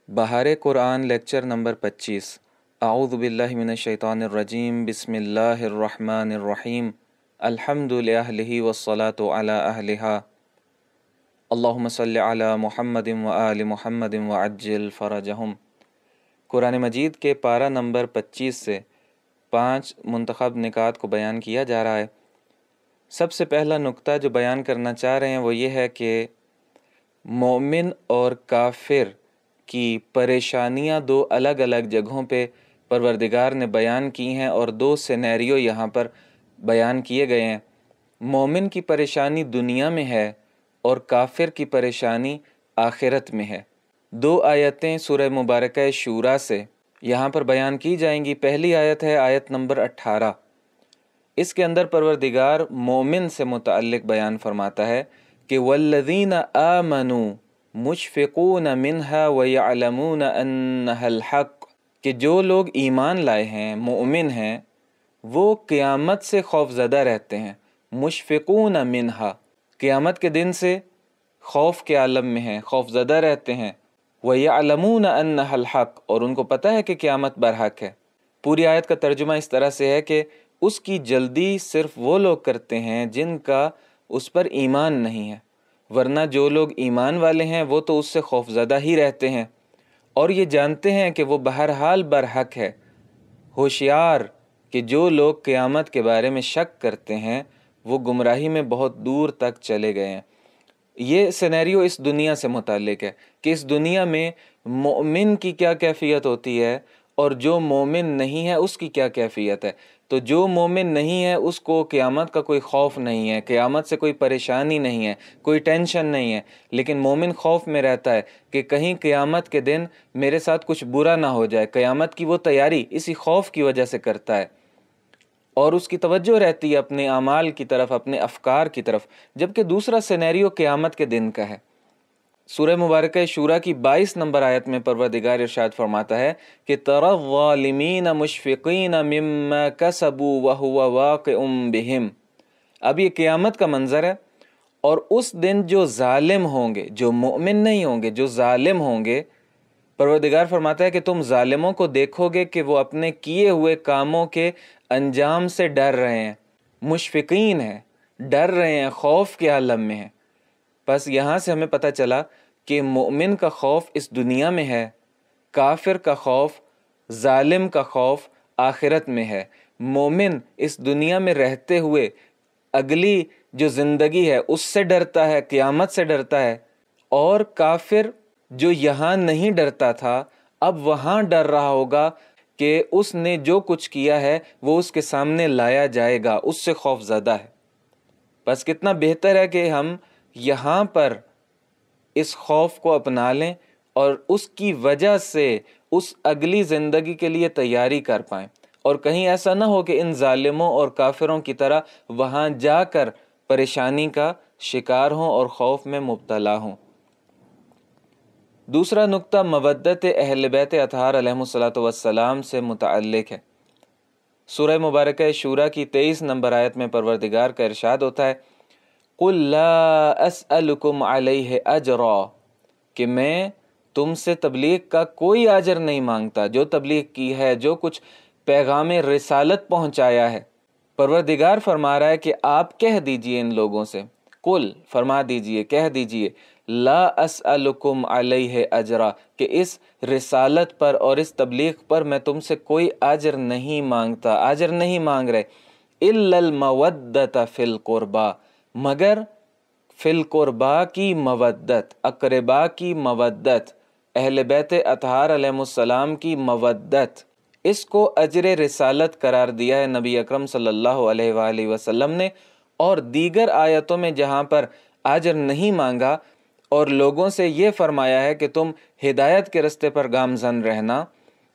بہار قرآن lecture number 25 اعوذ باللہ من الشیطان الرجیم بسم اللہ الرحمن الرحیم الحمد لأہلہ والصلاة علی اہلہا اللہم صلی علی محمد وآل محمد وعجل فرجہم۔ قرآن مجید کے پارہ نمبر 25 سے 5 منتخب نکات کو بیان کیا جا رہا ہے۔ سب سے پہلا نقطہ جو بیان کرنا چاہ رہے ہیں وہ یہ ہے کہ مومن اور کافر کی پریشانیاں دو الگ الگ جگہوں پہ پروردگار نے بیان کی ہیں اور دو سینیریو یہاں پر بیان کیے گئے ہیں۔ مومن کی پریشانی دنیا میں ہے اور کافر کی پریشانی آخرت میں ہے۔ دو آیتیں سورہ مبارکہ شورا سے یہاں پر بیان کی جائیں گی۔ پہلی آیت ہے آیت نمبر 18۔ اس کے اندر پروردگار مومن سے متعلق بیان فرماتا ہے کہ والذین آمنوا مشفقون منها ویعلمون انها الحق، کہ جو لوگ ایمان لائے ہیں، مومن ہیں، وہ قیامت سے خوف زدہ رہتے ہیں۔ مشفقون منها، قیامت کے دن سے خوف کے عالم میں ہیں، خوف زدہ رہتے ہیں۔ ویعلمون انها الحق، اور ان کو پتہ ہے کہ قیامت برحق ہے۔ پوری آیت کا ترجمہ اس طرح سے ہے کہ اس کی جلدی صرف وہ لوگ کرتے ہیں جن کا اس پر ایمان نہیں ہے، ورنہ جو لوگ ایمان والے ہیں وہ تو اس سے خوف زدہ ہی رہتے ہیں اور یہ جانتے ہیں کہ وہ بہرحال برحق ہے۔ ہوشیار کہ جو لوگ قیامت کے بارے میں شک کرتے ہیں وہ گمراہی میں بہت دور تک چلے گئے ہیں۔ یہ سینیریو اس دنیا سے متعلق ہے کہ اس دنیا میں مومن کی کیا کیفیت ہوتی ہے اور جو مومن نہیں ہے اس کی کیا کیفیت ہے۔ تو جو مومن نہیں ہے اس کو قیامت کا کوئی خوف نہیں ہے، قیامت سے کوئی پریشانی نہیں ہے، کوئی ٹینشن نہیں ہے، لیکن مومن خوف میں رہتا ہے کہ کہیں قیامت کے دن میرے ساتھ کچھ برا نہ ہو جائے۔ قیامت کی وہ تیاری اسی خوف کی وجہ سے کرتا ہے اور اس کی توجہ رہتی ہے اپنے اعمال کی طرف، اپنے افکار کی طرف۔ جبکہ دوسرا سینیریو قیامت کے دن کا ہے۔ سورہ مبارکہ شورا کی 22 نمبر آیت میں پروردگار ارشاد فرماتا ہے کہ تَرَى الظَّالِمِينَ مُشْفِقِينَ مِمَّا كَسَبُوا وَهُوَ وَاقِعٌ بِهِمْ۔ اب یہ قیامت کا منظر ہے اور اس دن جو ظالم ہوں گے، جو مومن نہیں ہوں گے، جو ظالم ہوں گے، پروردگار فرماتا ہے کہ تم ظالموں کو دیکھو گے کہ وہ اپنے کیے ہوئے کاموں کے انجام سے ڈر رہے ہیں، مشفقین ہیں، ڈر رہے ہیں، خوف کے عالم میں ہیں۔ بس یہاں سے ہمیں پتہ چلا کہ مومن کا خوف اس دنیا میں ہے، کافر کا خوف، ظالم کا خوف آخرت میں ہے۔ مومن اس دنیا میں رہتے ہوئے اگلی جو زندگی ہے اس سے ڈرتا ہے، قیامت سے ڈرتا ہے، اور کافر جو یہاں نہیں ڈرتا تھا اب وہاں ڈر رہا ہوگا کہ اس نے جو کچھ کیا ہے وہ اس کے سامنے لایا جائے گا، اس سے خوف زدہ ہے۔ بس کتنا بہتر ہے کہ ہم یہاں پر اس خوف کو اپنا لیں اور اس کی وجہ سے اس اگلی زندگی کے لیے تیاری کر پائیں، اور کہیں ایسا نہ ہو کہ ان ظالموں اور کافروں کی طرح وہاں جا کر پریشانی کا شکار ہوں اور خوف میں مبتلا ہوں۔ دوسرا نقطہ مودت اہل بیت اطہار علیہم الصلاۃ والسلام سے متعلق ہے۔ سورہ مبارکہ شورا کی 23 نمبر آیت میں پروردگار کا ارشاد ہوتا ہے قُلْ لَا أَسْأَلُكُمْ عَلَيْهِ أَجْرًا، کہ میں تم سے تبلیغ کا کوئی اجر نہیں مانگتا، جو تبلیغ کی ہے، جو کچھ پیغام رسالت پہنچایا ہے۔ پروردگار فرما رہا ہے کہ آپ کہہ دیجئے ان لوگوں سے، قُل فرما دیجئے، کہہ دیجئے، لا اسألکم علیہ اجرا، کہ اس رسالت پر اور اس تبلیغ پر میں تم سے کوئی اجر نہیں مانگتا، اجر نہیں مانگ رہے، الا المودۃ فی القربا، مگر فی القربا کی مودت، اقربا کی مودت، اہل بیت اطہار علیہم السلام کی مودت، اس کو اجر رسالت قرار دیا ہے نبی اکرم صلی اللہ علیہ وآلہ وسلم نے۔ اور دیگر آیتوں میں جہاں پر اجر نہیں مانگا اور لوگوں سے یہ فرمایا ہے کہ تم ہدایت کے رستے پر گامزن رہنا،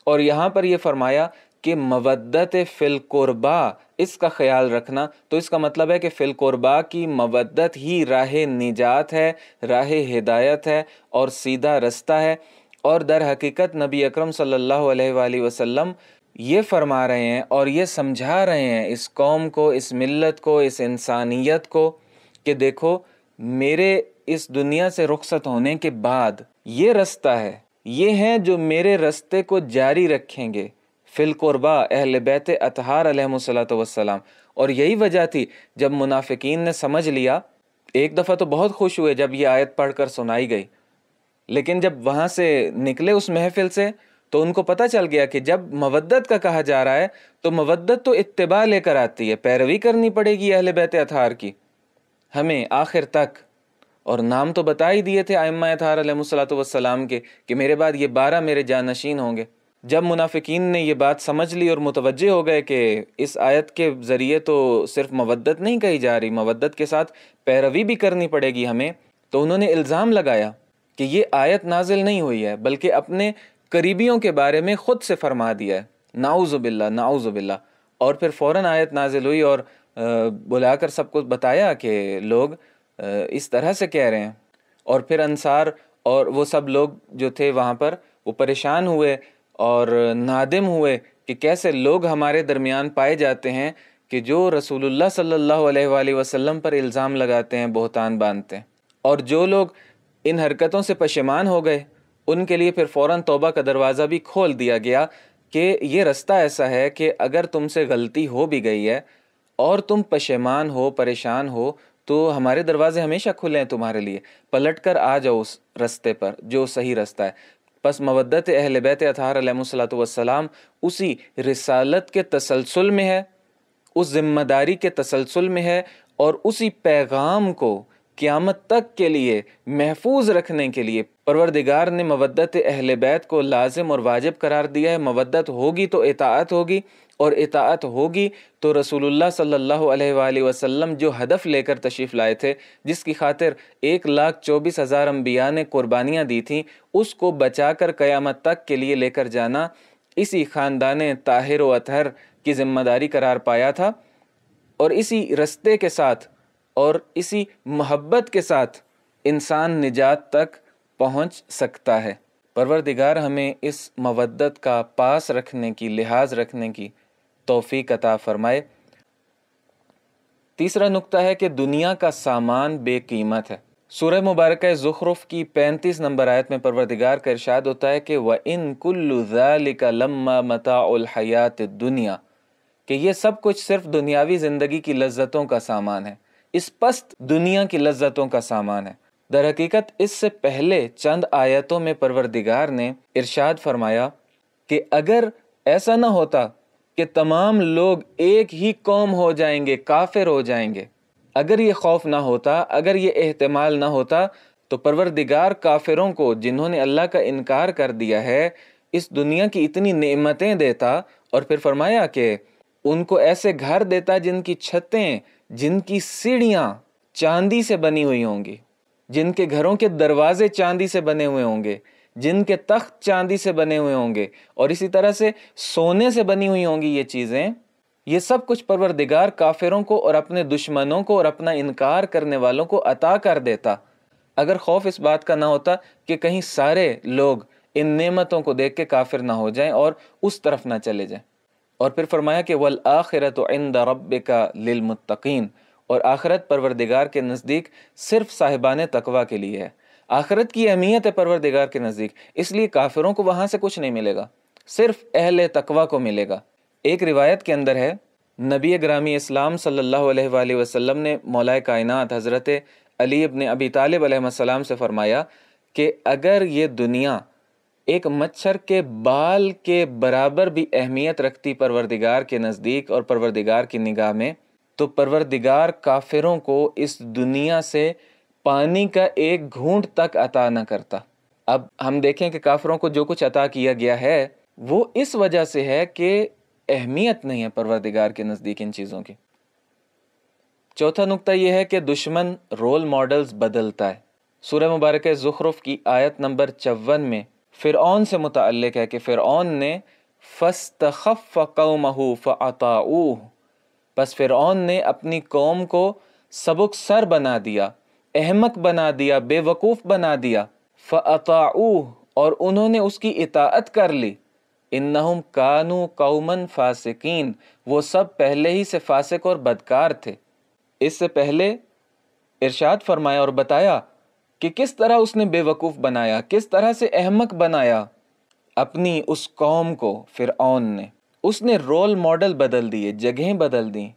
اور یہاں پر یہ فرمایا کہ مودت فی القربا، اس کا خیال رکھنا، تو اس کا مطلب ہے کہ فی القربا کی مودت ہی راہ نجات ہے، راہ ہدایت ہے اور سیدھا رستہ ہے۔ اور در حقیقت نبی اکرم صلی اللہ علیہ وآلہ وسلم یہ فرما رہے ہیں اور یہ سمجھا رہے ہیں اس قوم کو، اس ملت کو، اس انسانیت کو کہ دیکھو میرے اس دنیا سے رخصت ہونے کے بعد یہ رستہ ہے یہ ہیں جو میرے رستے کو جاری رکھیں گے، فی القربا اہل بیت اطہار علیہم الصلوۃ والسلام۔ اور یہی وجہ تھی جب منافقین نے سمجھ لیا، ایک دفعہ تو بہت خوش ہوئے جب یہ آیت پڑھ کر سنائی گئی، لیکن جب وہاں سے نکلے اس محفل سے تو ان کو پتہ چل گیا کہ جب مودت کا کہا جا رہا ہے تو مودت تو اتباع لے کر آتی ہے، پیروی کرنی پڑے گی اہل بیت اطہار کی ہمیں آخر تک۔ اور نام تو بتا ہی دیے تھے ائمہ اطہار علیہ الصلوۃ والسلام کے کہ میرے بعد یہ 12 میرے جانشین ہوں گے۔ جب منافقین نے یہ بات سمجھ لی اور متوجہ ہو گئے کہ اس آیت کے ذریعے تو صرف مودت نہیں کہی جا رہی، مودت کے ساتھ پیروی بھی کرنی پڑے گی ہمیں، تو انہوں نے الزام لگایا کہ یہ آیت نازل نہیں ہوئی ہے بلکہ اپنے قریبیوں کے بارے میں خود سے فرما دیا ہے، نعوذ باللہ نعوذ باللہ۔ اور پھر فوراً آیت نازل ہوئی اور بلا کر سب کو بتایا کہ لوگ اس طرح سے کہہ رہے ہیں۔ اور پھر انصار اور وہ سب لوگ جو تھے وہاں پر وہ پریشان ہوئے اور نادم ہوئے کہ کیسے لوگ ہمارے درمیان پائے جاتے ہیں کہ جو رسول اللہ صلی اللہ علیہ وآلہ وسلم پر الزام لگاتے ہیں، بہتان باندھتے ہیں۔ اور جو لوگ ان حرکتوں سے پشیمان ہو گئے ان کے لیے پھر فوراً توبہ کا دروازہ بھی کھول دیا گیا کہ یہ رستہ ایسا ہے کہ اگر تم سے غلطی ہو بھی گئی ہے اور تم پشیمان ہو، پریشان ہو، تو ہمارے دروازے ہمیشہ کھلے ہیں تمہارے لیے، پلٹ کر آ جاؤ اس رستے پر جو صحیح رستہ ہے۔ پس مودت اہل بیت اطہار علیہ الصلوۃ والسلام اسی رسالت کے تسلسل میں ہے، اس ذمہ داری کے تسلسل میں ہے، اور اسی پیغام کو قیامت تک کے لیے محفوظ رکھنے کے لیے پروردگار نے مودت اہل بیت کو لازم اور واجب قرار دیا ہے۔ مودت ہوگی تو اطاعت ہوگی، اور اطاعت ہوگی تو رسول اللہ صلی اللہ علیہ وآلہ وسلم جو ہدف لے کر تشریف لائے تھے، جس کی خاطر 1,24,000 انبیاء نے قربانیاں دی تھیں، اس کو بچا کر قیامت تک کے لیے لے کر جانا اسی خاندان طاہر و اطہر کی ذمہ داری قرار پایا تھا۔ اور اسی رستے کے ساتھ اور اسی محبت کے ساتھ انسان نجات تک پہنچ سکتا ہے۔ پروردگار ہمیں اس مودت کا پاس رکھنے کی، لحاظ رکھنے کی توفیق عطا فرمائے۔ تیسرا نقطہ ہے کہ دنیا کا سامان بے قیمت ہے۔ سورہ مبارکہ زخرف کی 35 نمبر آیت میں پروردگار کا ارشاد ہوتا ہے کہ وَإِن كُلُّ ذَلِكَ لَمَّا مَتَاعُ الْحَيَاةِ الدُّنْيَا، کہ یہ سب کچھ صرف دنیاوی زندگی کی لذتوں کا سامان ہے، اس پست دنیا کی لذتوں کا سامان ہے۔ در حقیقت اس سے پہلے چند آیتوں میں پروردگار نے ارشاد فرمایا کہ اگر ایسا نہ ہوتا کہ تمام لوگ ایک ہی قوم ہو جائیں گے، کافر ہو جائیں گے، اگر یہ خوف نہ ہوتا، اگر یہ احتمال نہ ہوتا، تو پروردگار کافروں کو، جنہوں نے اللہ کا انکار کر دیا ہے، اس دنیا کی اتنی نعمتیں دیتا، اور پھر فرمایا کہ ان کو ایسے گھر دیتا جن کی چھتیں، جن کی سیڑھیاں چاندی سے بنی ہوئی ہوں گی، جن کے گھروں کے دروازے چاندی سے بنے ہوئے ہوں گے، جن کے تخت چاندی سے بنے ہوئے ہوں گے، اور اسی طرح سے سونے سے بنی ہوئی ہوں گی یہ چیزیں، یہ سب کچھ پروردگار کافروں کو اور اپنے دشمنوں کو اور اپنا انکار کرنے والوں کو عطا کر دیتا، اگر خوف اس بات کا نہ ہوتا کہ کہیں سارے لوگ ان نعمتوں کو دیکھ کے کافر نہ ہو جائیں اور اس طرف نہ چلے جائیں۔ اور پھر فرمایا کہ وَالْآخِرَةُ عِنْدَ رَبِّكَ لِلْمُتَّقِينَ، اور آخرت پروردگار کے نزدیک صرف صاحبان تقوی کے لیے ہے۔ آخرت کی اہمیت ہے پروردگار کے نزدیک، اس لیے کافروں کو وہاں سے کچھ نہیں ملے گا، صرف اہل تقوی کو ملے گا۔ ایک روایت کے اندر ہے، نبی گرامی اسلام صلی اللہ علیہ وآلہ وسلم نے مولا کائنات حضرت علی ابن ابی طالب علیہ السلام سے فرمایا کہ اگر یہ دنیا ایک مچھر کے بال کے برابر بھی اہمیت رکھتی پروردگار کے نزدیک اور پروردگار کی نگاہ میں، تو پروردگار کافروں کو اس دنیا سے پانی کا ایک گھونٹ تک عطا نہ کرتا۔ اب ہم دیکھیں کہ کافروں کو جو کچھ عطا کیا گیا ہے وہ اس وجہ سے ہے کہ اہمیت نہیں ہے پروردگار کے نزدیک ان چیزوں کی۔ چوتھا نقطہ یہ ہے کہ دشمن رول ماڈلز بدلتا ہے۔ سورہ مبارکہ زخرف کی آیت نمبر 54 میں فرعون سے متعلق ہے کہ فرعون نے فَاسْتَخَفَّ قَوْمَهُ فَأَطَاعُوهُ، پس فرعون نے اپنی قوم کو سبک سر بنا دیا، احمق بنا دیا، بے وقوف بنا دیا۔ فَأَطَاعُوهُ، اور انہوں نے اس کی اطاعت کر لی۔ اِنَّهُمْ كَانُوا قَوْمًا فَاسِقِينَ، وہ سب پہلے ہی سے فاسق اور بدکار تھے۔ اس سے پہلے ارشاد فرمایا اور بتایا کہ کس طرح اس نے بیوقوف بنایا، کس طرح سے احمق بنایا اپنی اس قوم کو فرعون نے۔ اس نے رول ماڈل بدل دیے، جگہیں بدل دیں۔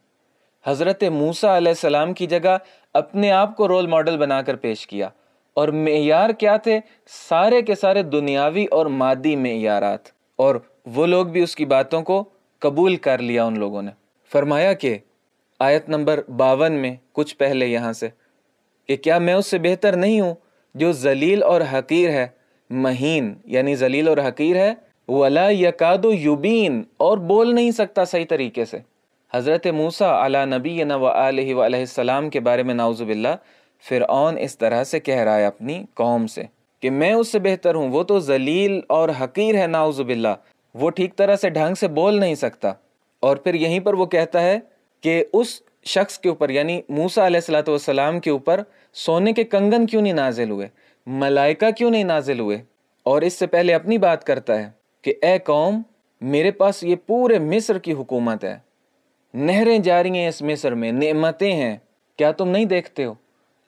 حضرت موسیٰ علیہ السلام کی جگہ اپنے آپ کو رول ماڈل بنا کر پیش کیا، اور معیار کیا تھے؟ سارے کے سارے دنیاوی اور مادی معیارات، اور وہ لوگ بھی اس کی باتوں کو قبول کر لیا ان لوگوں نے۔ فرمایا کہ آیت نمبر 52 میں کچھ پہلے یہاں سے کہ کیا میں اس سے بہتر نہیں ہوں جو ذلیل اور حقیر ہے، مہین یعنی ذلیل اور حقیر ہے، ولا یکاد یبین اور بول نہیں سکتا صحیح طریقے سے۔ حضرت موسیٰ علی نبینا و آلہ و علیہ السلام کے بارے میں نعوذ باللہ فرعون اس طرح سے کہہ رہا ہے اپنی قوم سے کہ میں اس سے بہتر ہوں، وہ تو ذلیل اور حقیر ہے نعوذ باللہ، وہ ٹھیک طرح سے ڈھنگ سے بول نہیں سکتا۔ اور پھر یہیں پر وہ کہتا ہے کہ اس شخص کے اوپر یعنی موسیٰ علیہ السلام کے اوپر سونے کے کنگن کیوں نہیں نازل ہوئے، ملائکہ کیوں نہیں نازل ہوئے؟ اور اس سے پہلے اپنی بات کرتا ہے کہ اے قوم، میرے پاس یہ پورے مصر کی حکومت ہے، نہریں جاری ہیں اس مصر میں، نعمتیں ہیں، کیا تم نہیں دیکھتے ہو؟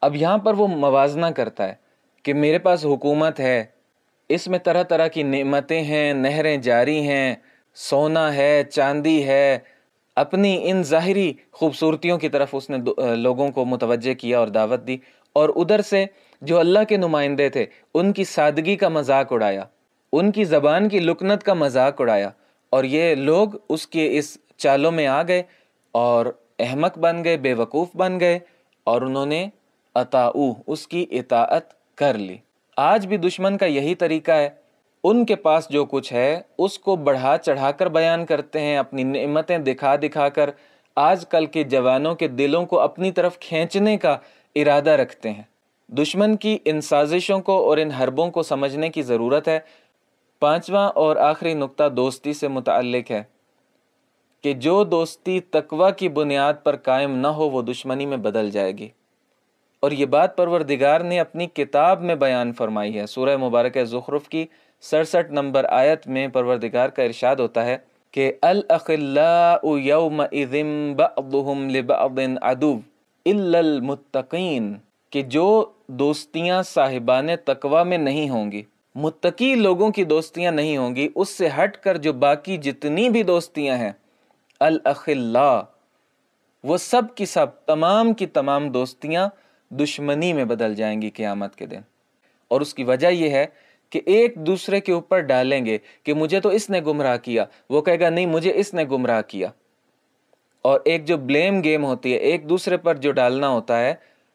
اب یہاں پر وہ موازنہ کرتا ہے کہ میرے پاس حکومت ہے، اس میں طرح طرح کی نعمتیں ہیں، نہریں جاری ہیں، سونا ہے، چاندی ہے، اپنی ان ظاہری خوبصورتیوں کی طرف اس نے لوگوں کو متوجہ کیا اور دعوت دی، اور ادھر سے جو اللہ کے نمائندے تھے ان کی سادگی کا مذاق اڑایا، ان کی زبان کی لکنت کا مذاق اڑایا، اور یہ لوگ اس کے اس چالوں میں آ گئے اور احمق بن گئے، بے وقوف بن گئے، اور انہوں نے اطاعوہ اس کی اطاعت کر لی۔ آج بھی دشمن کا یہی طریقہ ہے، ان کے پاس جو کچھ ہے اس کو بڑھا چڑھا کر بیان کرتے ہیں، اپنی نعمتیں دکھا دکھا کر آج کل کے جوانوں کے دلوں کو اپنی طرف کھینچنے کا ارادہ رکھتے ہیں۔ دشمن کی ان سازشوں کو اور ان حربوں کو سمجھنے کی ضرورت ہے۔ پانچواں اور آخری نقطہ دوستی سے متعلق ہے کہ جو دوستی تقوی کی بنیاد پر قائم نہ ہو وہ دشمنی میں بدل جائے گی، اور یہ بات پروردگار نے اپنی کتاب میں بیان فرمائی ہے۔ سورہ مبارکہ زخرف کی 67 نمبر آیت میں پروردگار کا ارشاد ہوتا ہے کہ الاخلاء یومئذ بعضهم لبعض عدو الا المتقین، کہ جو دوستیاں صاحبان تقوی میں نہیں ہوں گی، متقی لوگوں کی دوستیاں نہیں ہوں گی، اس سے ہٹ کر جو باقی جتنی بھی دوستیاں ہیں، الاخلاء وہ سب کی سب، تمام کی تمام دوستیاں دشمنی میں بدل جائیں گی قیامت کے دن۔ اور اس کی وجہ یہ ہے کہ ایک دوسرے کے اوپر ڈالیں گے کہ مجھے تو اس نے گمراہ کیا، وہ کہے گا نہیں مجھے اس نے گمراہ کیا، اور ایک جو بلیم گیم ہوتی ہے، ایک دوسرے پر جو ڈالنا ہوتا ہے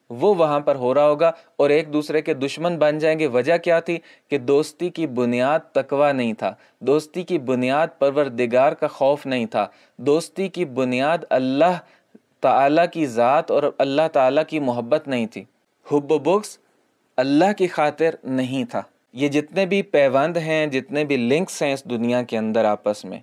وہ وہاں پر ہو رہا ہوگا، اور ایک دوسرے کے دشمن بن جائیں گے۔ وجہ کیا تھی؟ کہ دوستی کی بنیاد تقوی نہیں تھا، دوستی کی بنیاد پروردگار کا خوف نہیں تھا، دوستی کی بنیاد اللہ تعالیٰ کی ذات اور اللہ تعالیٰ کی محبت نہیں تھی، حب و بغض اللہ کی خاطر نہیں تھا۔ یہ جتنے بھی پیوند ہیں، جتنے بھی لنکس ہیں اس دنیا کے اندر آپس میں،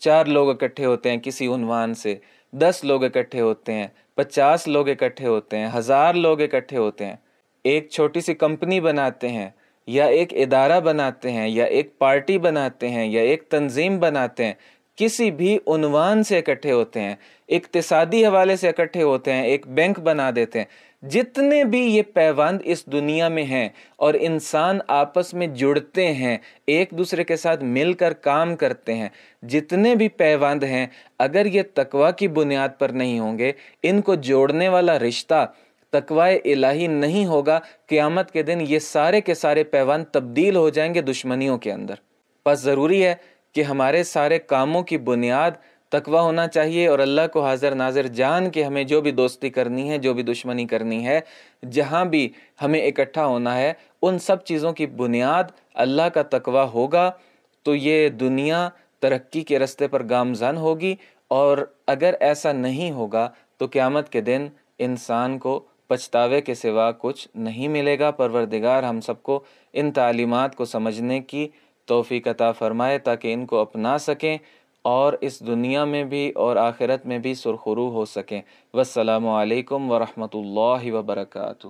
4 لوگ اکٹھے ہوتے ہیں کسی عنوان سے، 10 لوگ اکٹھے ہوتے ہیں، 50 لوگ اکٹھے ہوتے ہیں، 1000 لوگ اکٹھے ہوتے ہیں، ایک چھوٹی سی کمپنی بناتے ہیں، یا ایک ادارہ بناتے ہیں، یا ایک پارٹی بناتے ہیں، یا ایک تنظیم بناتے ہیں، کسی بھی عنوان سے اکٹھے ہوتے ہیں، اقتصادی حوالے سے اکٹھے ہوتے ہیں، ایک بینک بنا دیتے ہیں۔ جتنے بھی یہ پیوند اس دنیا میں ہیں اور انسان آپس میں جڑتے ہیں، ایک دوسرے کے ساتھ مل کر کام کرتے ہیں، جتنے بھی پیوند ہیں، اگر یہ تقوی کی بنیاد پر نہیں ہوں گے، ان کو جوڑنے والا رشتہ تقوی الہی نہیں ہوگا، قیامت کے دن یہ سارے کے سارے پیوند تبدیل ہو جائیں گے دشمنیوں کے اندر۔ بس ضروری ہے کہ ہمارے سارے کاموں کی بنیاد تقوی ہونا چاہیے، اور اللہ کو حاضر ناظر جان کے ہمیں جو بھی دوستی کرنی ہے، جو بھی دشمنی کرنی ہے، جہاں بھی ہمیں اکٹھا ہونا ہے، ان سب چیزوں کی بنیاد اللہ کا تقوی ہوگا تو یہ دنیا ترقی کے راستے پر گامزن ہوگی، اور اگر ایسا نہیں ہوگا تو قیامت کے دن انسان کو پچھتاوے کے سوا کچھ نہیں ملے گا۔ پروردگار ہم سب کو ان تعلیمات کو سمجھنے کی توفیق عطا فرمائے تاکہ ان کو اپنا سکیں اور اس دنیا میں بھی اور آخرت میں بھی سرخرو ہو سکیں۔ والسلام علیکم ورحمۃ اللہ وبرکاتہ۔